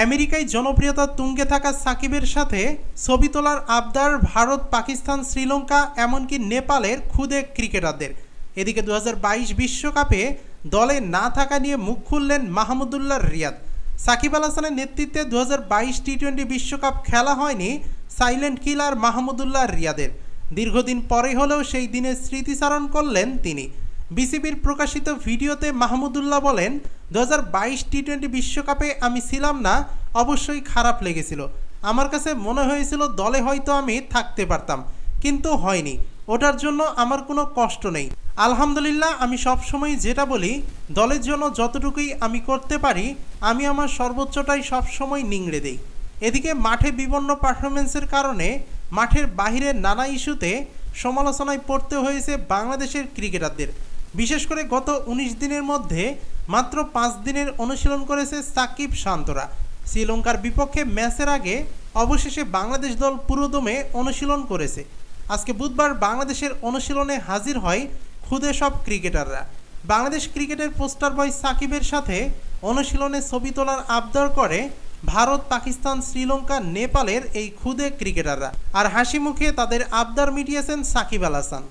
আমেরিকায় জনপ্রিয়তা তুঙ্গে থাকা সাকিবের সাথে ছবি তোলার আবদার ভারত, পাকিস্তান, শ্রীলঙ্কা এমনকি নেপালের খুদে ক্রিকেটারদের। এদিকে 2022 বিশ্বকাপে দলে না থাকা নিয়ে মুখ খুললেন মাহমুদুল্লাহ রিয়াদ। সাকিব আল হাসানের নেতৃত্বে 2022 টি-20 বিশ্বকাপ খেলা হয়নি সাইলেন্ট কিলার মাহমুদুল্লাহ রিয়াদের। দীর্ঘদিন পরে হলেও সেই দিনের স্মৃতিচারণ করলেন তিনি। বিসিবির প্রকাশিত ভিডিওতে মাহমুদুল্লাহ বলেন, 2022 টি-20 বিশ্বকাপে আমি ছিলাম না, অবশ্যই খারাপ লেগেছিল। আমার কাছে মনে হয়েছিল দলে হয়তো আমি থাকতে পারতাম, কিন্তু হয়নি। ওটার জন্য আমার কোনো কষ্ট নেই। আলহামদুলিল্লাহ, আমি সবসময় যেটা বলি, দলের জন্য যতটুকুই আমি করতে পারি আমি আমার সর্বোচ্চটাই সবসময় নিংড়ে দিই। এদিকে মাঠে বিভিন্ন পারফরমেন্সের কারণে মাঠের বাহিরে নানা ইস্যুতে সমালোচনায় পড়তে হয়েছে বাংলাদেশের ক্রিকেটারদের। বিশেষ করে গত 19 দিনের মধ্যে মাত্র 5 দিনের অনুশীলন করেছে সাকিব শান্তরা। শ্রীলঙ্কার বিপক্ষে ম্যাচের আগে অবশেষে বাংলাদেশ দল পুরোদমে অনুশীলন করেছে। আজকে বুধবার বাংলাদেশের অনুশীলনে হাজির হয় খুদে সব ক্রিকেটাররা। বাংলাদেশ ক্রিকেটের পোস্টার বয় সাকিবের সাথে অনুশীলনে ছবি তোলার আবদার করে ভারত, পাকিস্তান, শ্রীলঙ্কা, নেপালের এই খুদে ক্রিকেটাররা। আর হাসি মুখে তাদের আবদার মিটিয়েছেন সাকিব আল হাসান।